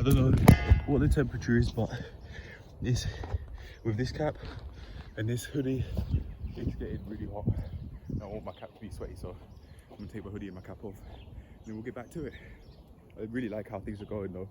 I don't know what the temperature is, but this, with this cap and this hoodie, it's getting really hot. I want my cap to be sweaty, so I'm gonna take my hoodie and my cap off, and then we'll get back to it. I really like how things are going though.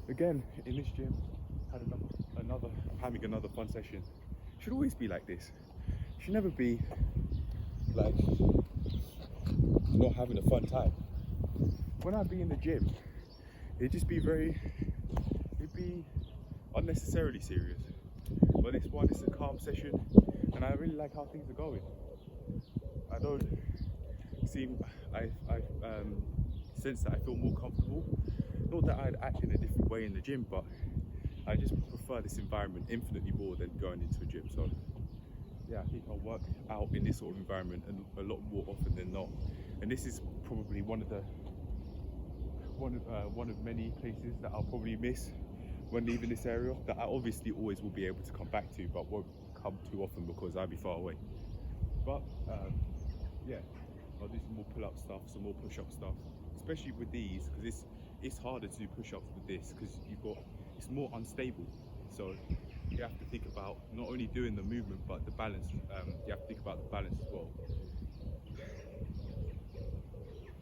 Again, in this gym, I'm having another fun session. It should always be like this. It should never be like not having a fun time. When I'd be in the gym, it'd be unnecessarily serious. But this one is a calm session, and I really like how things are going. I don't seem, I sense that I feel more comfortable. Not that I'd act in a different way in the gym, but I just prefer this environment infinitely more than going into a gym. So yeah, I think I'll work out in this sort of environment and a lot more often than not. And this is probably one of many places that I'll probably miss when leaving this area, that I obviously always will be able to come back to, but won't come too often because I'll be far away. But yeah, I'll do some more pull-up stuff, some more push-up stuff, especially with these, because it's harder to do push-ups with this because it's more unstable. So you have to think about not only doing the movement but the balance. You have to think about the balance as well.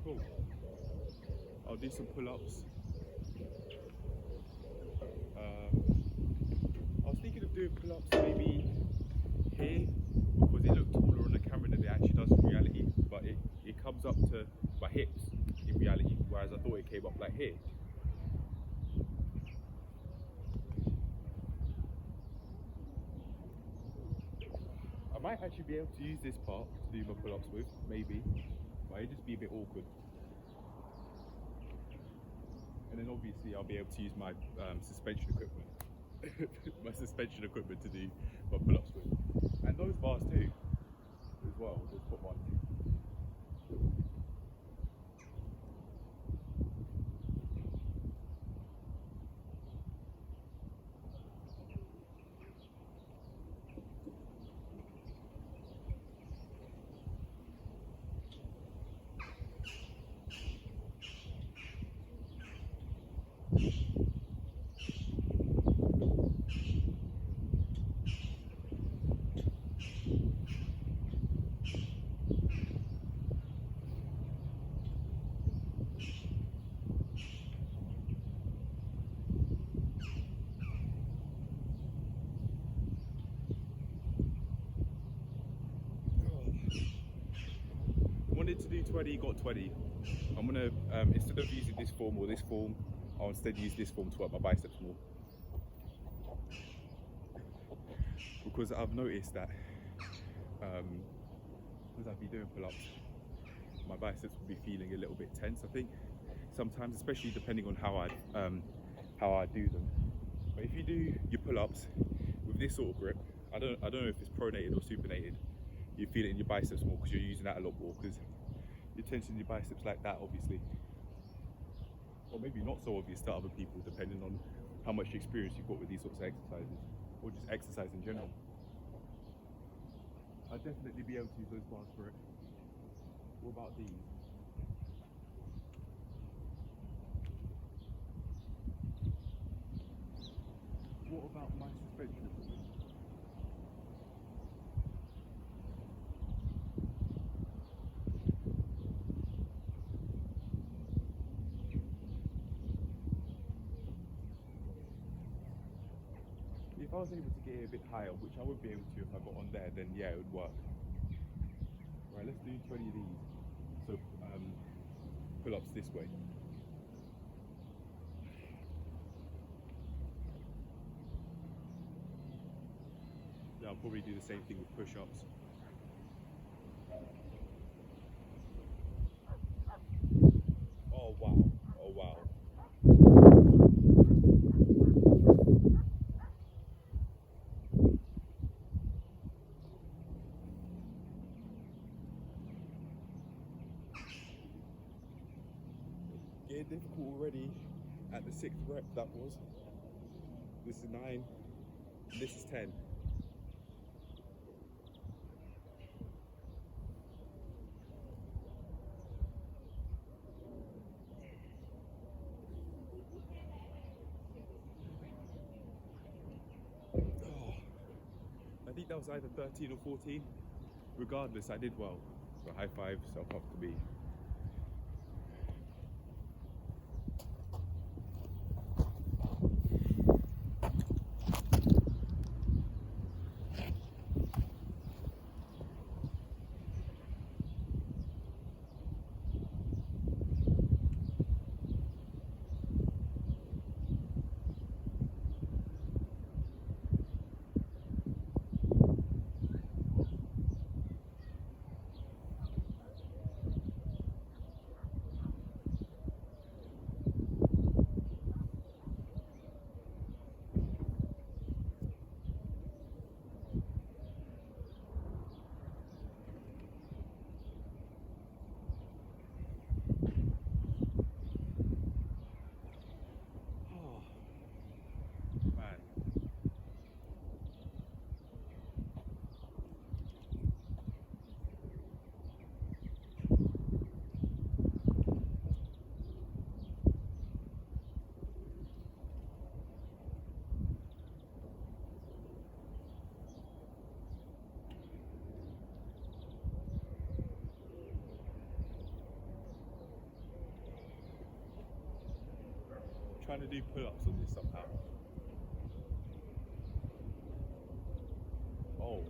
Cool. I'll do some pull-ups. I was thinking of doing pull-ups maybe here, because it looked taller on the camera than it actually does in reality, but it comes up to my hips in reality, whereas I thought it came up like here. I might actually be able to use this part to do my pull-ups with, maybe, but it'd just be a bit awkward. And then obviously I'll be able to use my suspension equipment, to do my pull-ups with, and those bars too, as well. Just put one. Wanted to do 20, got 20. I'm gonna, instead of using this form or this form, I'll instead use this form to work my biceps more. Because I've noticed that as I've been doing pull-ups, my biceps will be feeling a little bit tense, I think, sometimes, especially depending on how I do them. But if you do your pull-ups with this sort of grip, I don't know if it's pronated or supinated, you feel it in your biceps more because you're using that a lot more, because you're tensing your biceps like that, obviously. Or maybe not so obvious to other people, depending on how much experience you've got with these sorts of exercises, or just exercise in general. I'd definitely be able to use those bars for it. What about these? What about my suspension equipment? If I was able to get it a bit higher, which I would be able to if I got on there, then yeah, it would work. Right, let's do 20 of these. So pull-ups this way. Yeah, I'll probably do the same thing with push-ups. Oh wow, oh wow. Getting difficult already at the 6th rep, that was. This is 9, this is 10. that was either 13 or 14. Regardless, I did well. So high five, self up to me. Trying to do pull-ups on this somehow. Oh,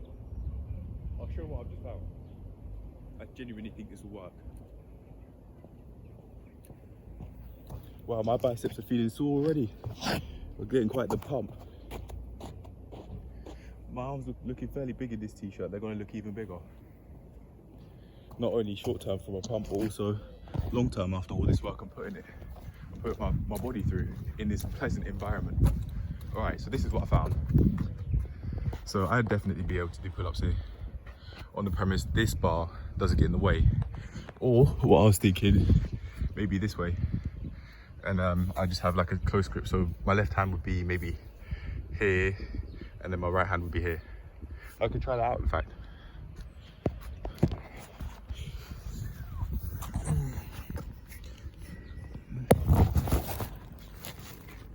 I'll show what I've just found. I genuinely think this will work. Wow, my biceps are feeling sore already. We're getting quite the pump. My arms are looking fairly big in this t-shirt. They're going to look even bigger. Not only short term from a pump, but also long term after all this work I'm putting it. Put my body through in this pleasant environment. All right, so this is what I found. So I'd definitely be able to do pull-ups here on the premise this bar doesn't get in the way. Or what I was thinking, maybe this way. And I just have like a close grip. So my left hand would be maybe here, and then my right hand would be here. I could try that out, in fact.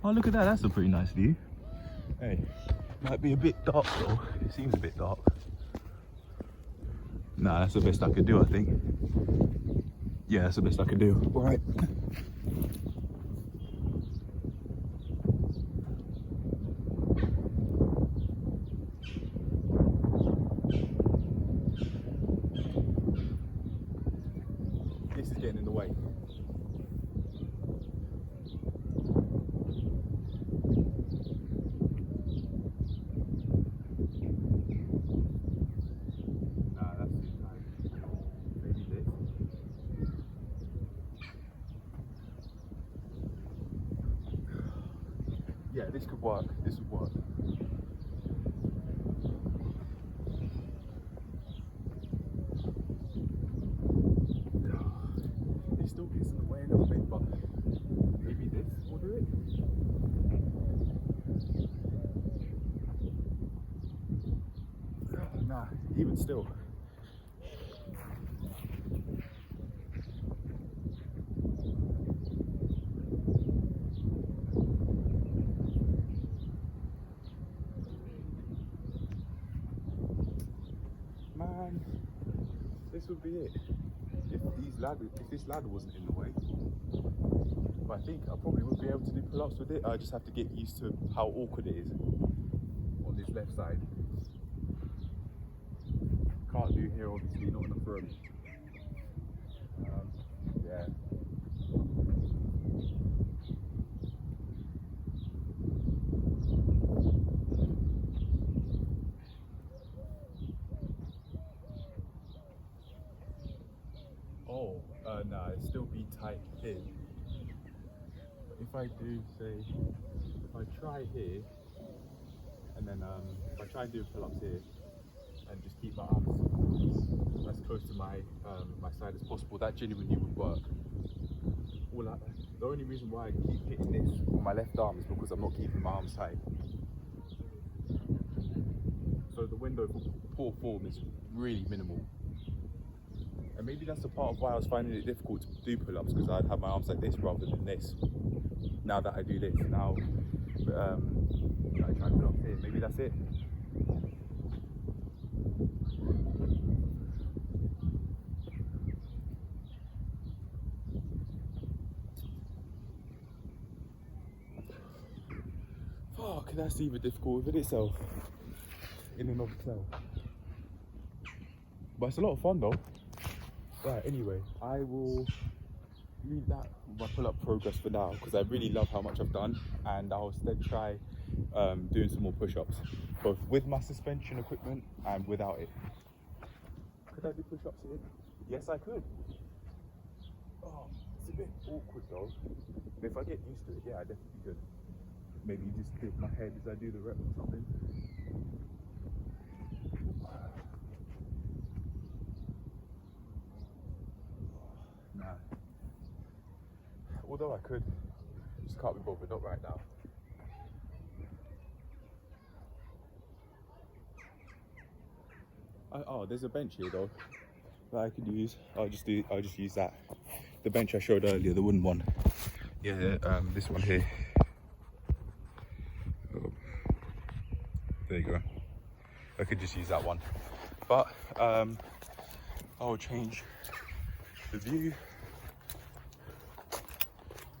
Oh, look at that, that's a pretty nice view. Hey, might be a bit dark though, it seems a bit dark. Nah, that's the best I could do, I think. Yeah, that's the best I could do. All right. This is getting in the way. Yeah, this could work. This would work. It still gets in the way a little bit, but maybe this will do it. Nah, even still. Man, this would be it. If this ladder wasn't in the way. But I think I probably would be able to do pull-ups with it. I just have to get used to how awkward it is on this left side. Can't do here, obviously, not enough room. Yeah. Oh, no, it'd still be tight here. But if I do, say, if I try here, and then if I try and do pull-ups here, and just keep my arms as close to my my side as possible, that genuinely would work. The only reason why I keep hitting this on my left arm is because I'm not keeping my arms tight. So the window for poor form is really minimal. And maybe that's the part of why I was finding it difficult to do pull-ups, because I'd have my arms like this rather than this. Now that I do this, now I try pull-ups here, maybe that's it. that's even difficult within itself, in and of itself. But it's a lot of fun though. Right, anyway, I will leave that with my pull-up progress for now because I really love how much I've done, and I'll then try doing some more push-ups, both with my suspension equipment and without it. Could I do push-ups here? Yes, I could. Oh, it's a bit awkward though. But if I get used to it, yeah, I definitely could. Maybe just dip my head as I do the rep or something. Nah. Although I could, just can't be bothered, not right now. Oh, there's a bench here though that I could use. I'll just use that. The bench I showed earlier, the wooden one. Yeah, this one here. Oh, there you go. I could just use that one. But I'll change the view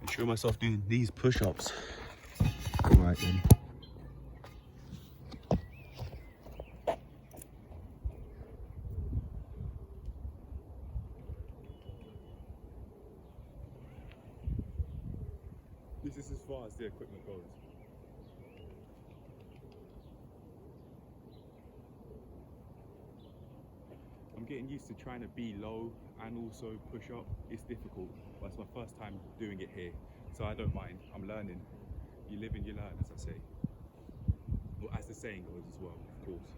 and show myself doing these push-ups. Alright then. This is as far as the equipment goes. I'm getting used to trying to be low and also push up. It's difficult, but it's my first time doing it here, so I don't mind. I'm learning. You live and you learn, as I say. Well, as the saying goes as well, of course.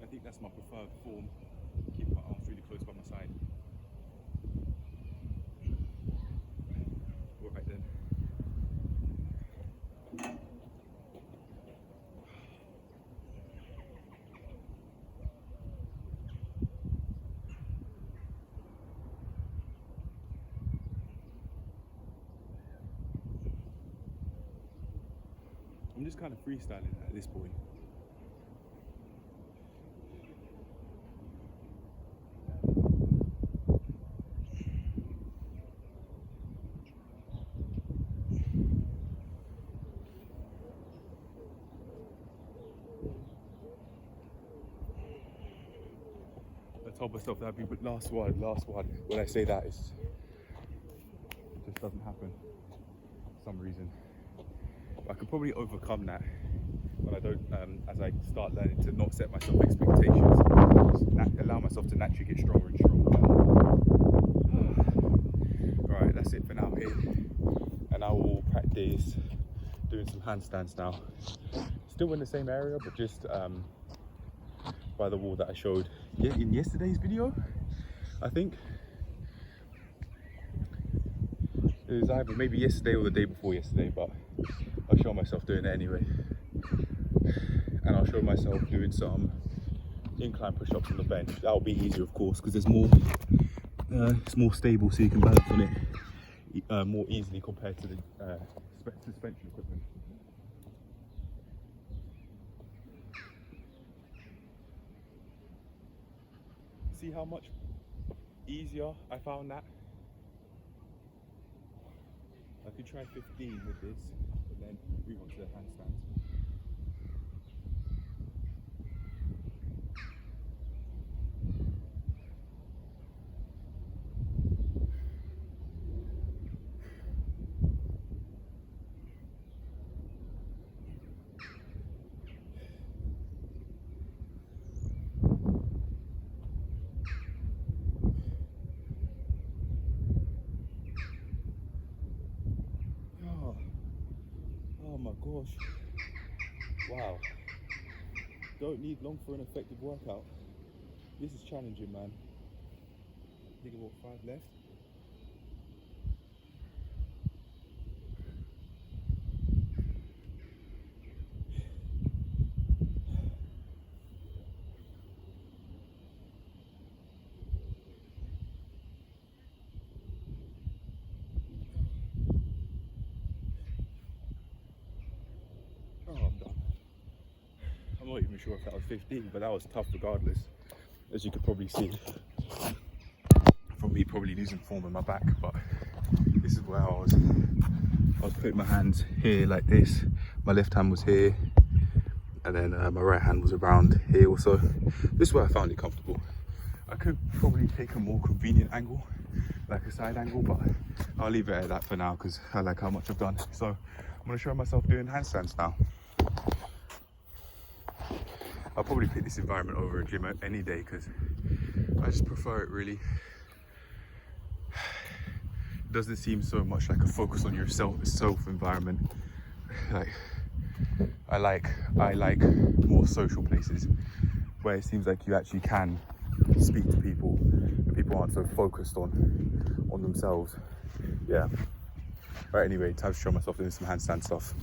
I think that's my preferred form. Keep my arms really close by my side. Alright then. I'm just kind of freestyling at this point. I told myself that'd be last one. When I say that, it just doesn't happen for some reason. But I could probably overcome that when I don't, as I start learning to not set myself expectations, just allow myself to naturally get stronger and stronger. Alright, that's it for now here. And I will practice doing some handstands now. Still in the same area, but just by the wall that I showed in yesterday's video, I think. It was either maybe yesterday or the day before yesterday, but I'll show myself doing it anyway. And I'll show myself doing some incline push-ups on the bench. That'll be easier, of course, because there's more. It's more stable, so you can balance on it more easily compared to the suspension equipment. See how much easier I found that? I could try 15 with this, and then move on to the handstands. Oh my gosh. Wow. Don't need long for an effective workout. This is challenging, man. I think I've got 5 left. Oh, I'm done. not even sure if that was 15, but that was tough regardless, as you could probably see from me probably losing form in my back. But this is where I was putting my hands here like this, my left hand was here, and then my right hand was around here also. This is where I found it comfortable. I could probably take a more convenient angle, like a side angle, but I'll leave it at that for now because I like how much I've done. So I'm going to show myself doing handstands now. I'll probably pick this environment over a gym any day because I just prefer it really. It doesn't seem so much like a focus on your self environment. Like I like more social places where it seems like you actually can speak to people and people aren't so focused on themselves. Yeah. Right, anyway, time to show myself doing some handstand stuff.